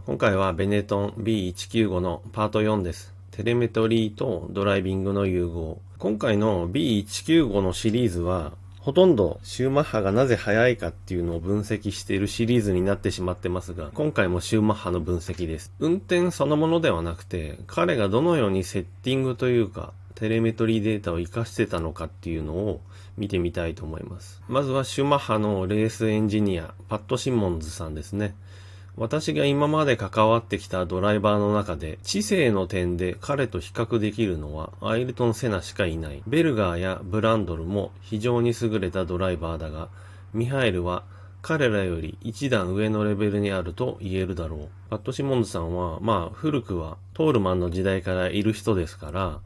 今回はベネトン B195 のパート4です。テレメトリーとドライビングの融合。今回の B195 のシリーズは、ほとんどシューマッハがなぜ速いかっていうのを分析しているシリーズになってしまってますが、今回もシューマッハの分析です。運転そのものではなくて、彼がどのようにセッティングというか、テレメトリーデータを活かしてたのかっていうのを見てみたいと思います。まずはシューマッハのレースエンジニア、パット・シモンズさんですね。私が今まで関わってきたドライバーの中で、知性の点で彼と比較できるのはアイルトン・セナしかいない。ベルガーやブランドルも非常に優れたドライバーだが、ミハエルは彼らより一段上のレベルにあると言えるだろう。パット・シモンズさんは、古くはトールマンの時代からいる人ですから、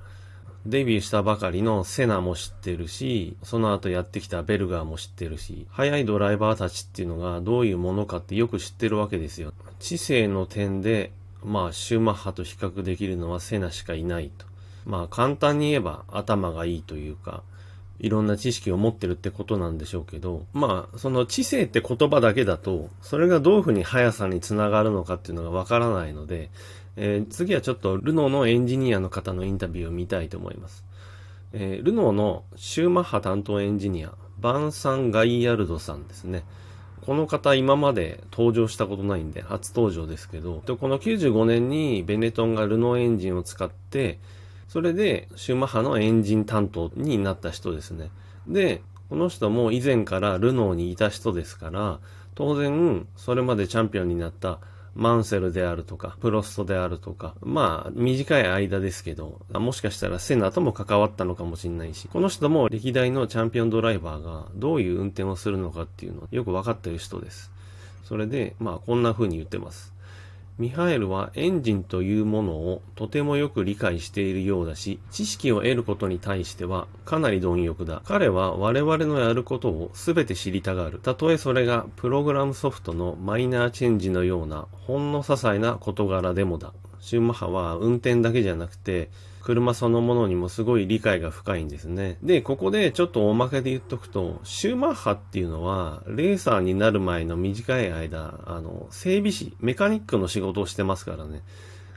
デビューしたばかりのセナも知ってるし、その後やってきたベルガーも知ってるし、速いドライバーたちっていうのがどういうものかってよく知ってるわけですよ。知性の点で、シューマッハと比較できるのはセナしかいないと。簡単に言えば頭がいいというか、いろんな知識を持ってるってことなんでしょうけど、その知性って言葉だけだと、それがどういうふうに速さにつながるのかっていうのがわからないので、次はちょっとルノーのエンジニアの方のインタビューを見たいと思います。ルノーのシューマッハ担当エンジニア、バンサン・ガイヤルドさんですね。この方今まで登場したことないんで初登場ですけど、この95年にベネトンがルノーエンジンを使って、それでシューマッハのエンジン担当になった人ですね。で、この人も以前からルノーにいた人ですから、当然それまでチャンピオンになったマンセルであるとか、プロストであるとか、短い間ですけど、もしかしたらセナとも関わったのかもしれないし、この人も歴代のチャンピオンドライバーがどういう運転をするのかっていうのをよく分かっている人です。それで、こんな風に言ってます。ミハエルはエンジンというものをとてもよく理解しているようだし、知識を得ることに対してはかなり貪欲だ。彼は我々のやることをすべて知りたがる。たとえそれがプログラムソフトのマイナーチェンジのようなほんの些細な事柄でもだ。シューマッハは運転だけじゃなくて、車そのものにもすごい理解が深いんですね。で、ここでちょっとおまけで言っとくと、シューマッハっていうのは、レーサーになる前の短い間、整備士、メカニックの仕事をしてますからね。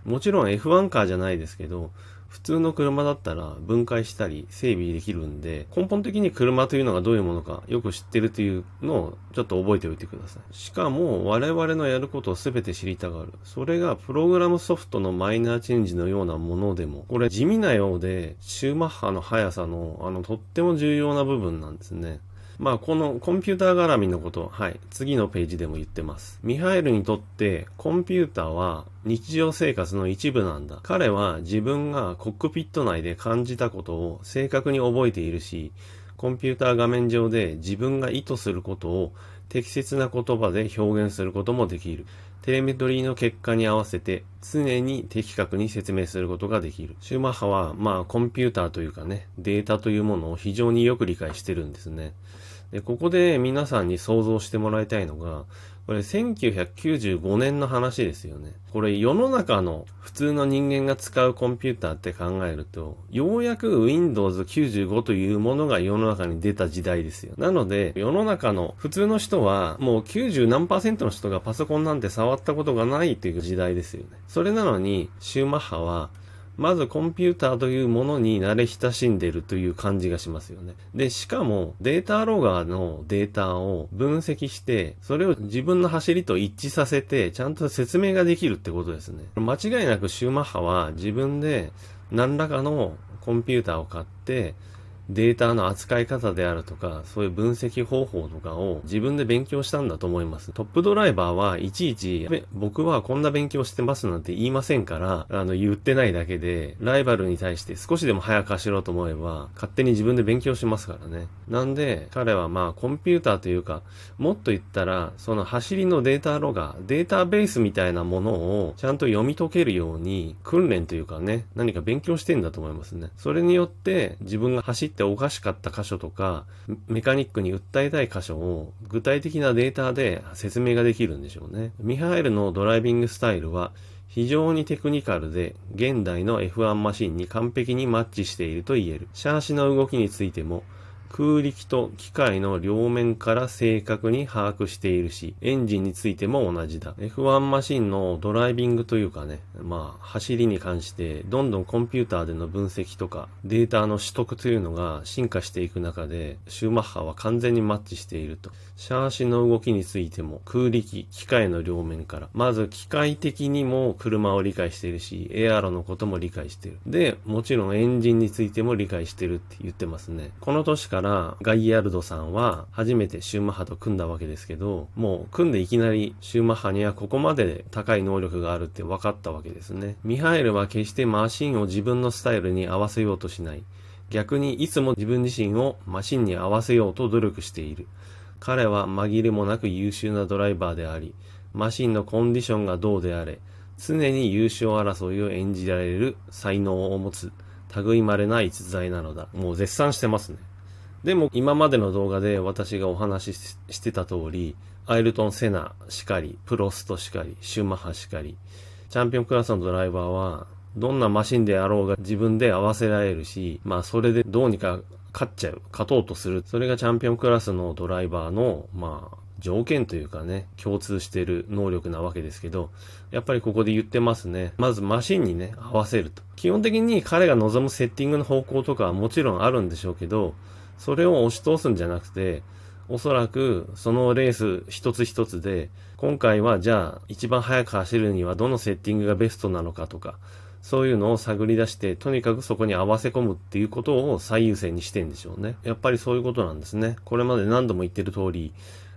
もちろん F1 カーじゃないですけど、普通の車だったら分解したり整備できるんで、根本的に車というのがどういうものかよく知ってるというのをちょっと覚えておいてください。しかも我々のやることを全て知りたがる。それがプログラムソフトのマイナーチェンジのようなものでも、これ地味なようでシューマッハの速さのとっても重要な部分なんですね。このコンピューター絡みのこと、次のページでも言ってます。ミハエルにとってコンピューターは日常生活の一部なんだ。彼は自分がコックピット内で感じたことを正確に覚えているし、コンピューター画面上で自分が意図することを適切な言葉で表現することもできる。テレメトリーの結果に合わせて常に的確に説明することができる。シューマッハはコンピューターというかね、データというものを非常によく理解してるんですね。で、ここで皆さんに想像してもらいたいのが、これ1995年の話ですよね。これ世の中の普通の人間が使うコンピューターって考えると、ようやく Windows 95というものが世の中に出た時代ですよ。なので、世の中の普通の人はもう90何%の人がパソコンなんて触ったことがないという時代ですよね。それなのに、シューマッハはまずコンピューターというものに慣れ親しんでいるという感じがしますよね。で、しかもデータロガーのデータを分析して、それを自分の走りと一致させて、ちゃんと説明ができるってことですね。間違いなくシューマッハは自分で何らかのコンピューターを買って、データの扱い方であるとか、そういう分析方法とかを自分で勉強したんだと思います。トップドライバーはいちいち、僕はこんな勉強してますなんて言いませんから、言ってないだけで、ライバルに対して少しでも早く走ろうと思えば、勝手に自分で勉強しますからね。なんで、彼はコンピューターというか、もっと言ったら、その走りのデータロガー、データベースみたいなものをちゃんと読み解けるように、訓練というかね、何か勉強してんだと思いますね。それによって、自分が走っておかしかった箇所とか、メカニックに訴えたい箇所を具体的なデータで説明ができるんでしょうね。ミハエルのドライビングスタイルは非常にテクニカルで現代の F1 マシンに完璧にマッチしていると言える。シャーシの動きについても空力と機械の両面から正確に把握しているし、エンジンについても同じだ。F1 マシンのドライビングというかね、走りに関してどんどんコンピューターでの分析とかデータの取得というのが進化していく中で、シューマッハは完全にマッチしていると。シャーシの動きについても空力、機械の両面から。まず機械的にも車を理解しているし、エアロのことも理解している。で、もちろんエンジンについても理解しているって言ってますね。この年からガイヤルドさんは初めてシューマッハと組んだわけですけど、もう組んでいきなりシューマッハにはここまで高い能力があるって分かったわけですね。ミハエルは決してマシンを自分のスタイルに合わせようとしない。逆にいつも自分自身をマシンに合わせようと努力している。彼は紛れもなく優秀なドライバーであり、マシンのコンディションがどうであれ、常に優勝争いを演じられる才能を持つ類いまれな逸材なのだ。もう絶賛してますね。でも今までの動画で私がお話ししてた通り、アイルトン・セナしかり、プロストしかり、シューマッハしかり、チャンピオンクラスのドライバーはどんなマシンであろうが自分で合わせられるし、それでどうにか勝とうとする。それがチャンピオンクラスのドライバーの、条件というかね、共通している能力なわけですけど、やっぱりここで言ってますね。まずマシンにね、合わせると。基本的に彼が望むセッティングの方向とかはもちろんあるんでしょうけど、それを押し通すんじゃなくて、おそらくそのレース一つ一つで、今回はじゃあ一番速く走るにはどのセッティングがベストなのかとか、そういうのを探り出して、とにかくそこに合わせ込むっていうことを最優先にしてんでしょうね。やっぱりそういうことなんですね。これまで何度も言ってる通り、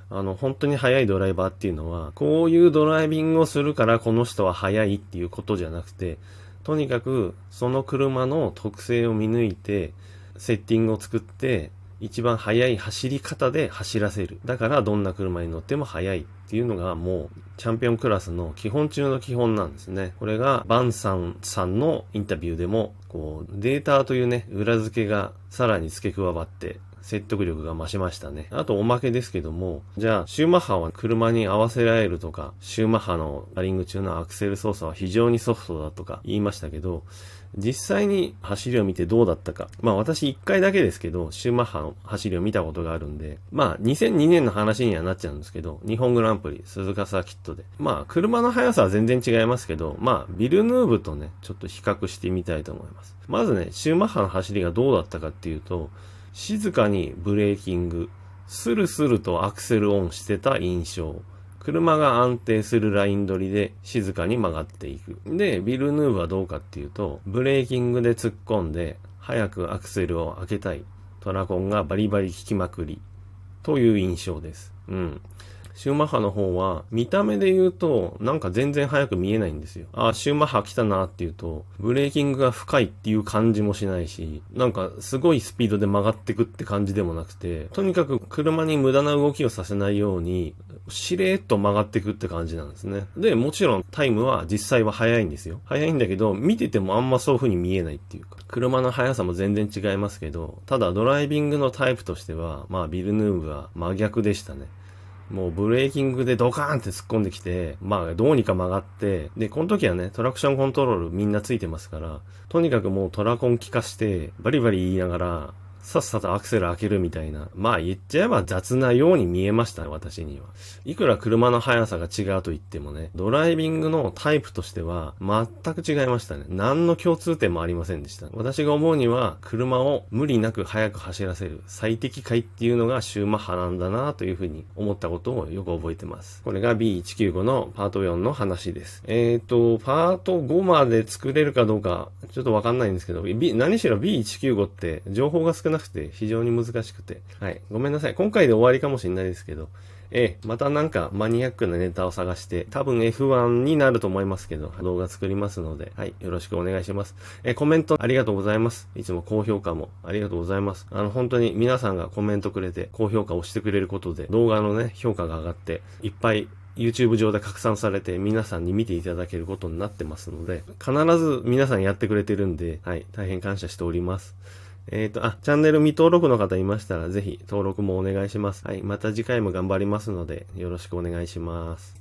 本当に速いドライバーっていうのは、こういうドライビングをするからこの人は速いっていうことじゃなくて、とにかくその車の特性を見抜いて、セッティングを作って、一番速い走り方で走らせる。だからどんな車に乗っても速いっていうのがもうチャンピオンクラスの基本中の基本なんですね。これがバンさんのインタビューでもデータというね、裏付けがさらに付け加わって説得力が増しましたね。あとおまけですけども、じゃあシューマッハは車に合わせられるとか、シューマッハのラリング中のアクセル操作は非常にソフトだとか言いましたけど、実際に走りを見てどうだったか。私1回だけですけど、シューマッハの走りを見たことがあるんで、2002年の話にはなっちゃうんですけど、日本グランプリ、鈴鹿サーキットで。車の速さは全然違いますけど、ビルヌーブとね、ちょっと比較してみたいと思います。まずね、シューマッハの走りがどうだったかっていうと、静かにブレーキング、スルスルとアクセルオンしてた印象。車が安定するライン取りで静かに曲がっていく。で、ビルヌーブはどうかっていうと、ブレーキングで突っ込んで、早くアクセルを開けたい。トラコンがバリバリ効きまくり。という印象です。シューマッハの方は、見た目で言うと、なんか全然速く見えないんですよ。シューマッハ来たなっていうと、ブレーキングが深いっていう感じもしないし、なんかすごいスピードで曲がってくって感じでもなくて、とにかく車に無駄な動きをさせないように、しれーっと曲がってくって感じなんですね。で、もちろんタイムは実際は速いんですよ。速いんだけど、見ててもあんまそういう風に見えないっていうか、車の速さも全然違いますけど、ただドライビングのタイプとしては、ビルヌーブは真逆でしたね。もうブレーキングでドカーンって突っ込んできて、どうにか曲がって、で、この時はね、トラクションコントロールみんなついてますから、とにかくもうトラコン効かして、バリバリ言いながら、さっさとアクセル開けるみたいな。言っちゃえば雑なように見えました、私には。いくら車の速さが違うと言ってもね、ドライビングのタイプとしては全く違いましたね。何の共通点もありませんでした。私が思うには、車を無理なく速く走らせる最適解っていうのがシューマッハなんだなというふうに思ったことをよく覚えてます。これが B195 のパート4の話です。パート5まで作れるかどうか、ちょっとわかんないんですけど、何しろ B195 って情報が少なくて非常に難しくて。はい。ごめんなさい。今回で終わりかもしれないですけど。またなんかマニアックなネタを探して、多分 F1 になると思いますけど、動画作りますので、はい。よろしくお願いします。コメントありがとうございます。いつも高評価もありがとうございます。本当に皆さんがコメントくれて、高評価をしてくれることで、動画のね、評価が上がって、いっぱいYouTube 上で拡散されて皆さんに見ていただけることになってますので、必ず皆さんやってくれてるんで、はい。大変感謝しております。チャンネル未登録の方いましたら、ぜひ登録もお願いします。はい。また次回も頑張りますので、よろしくお願いします。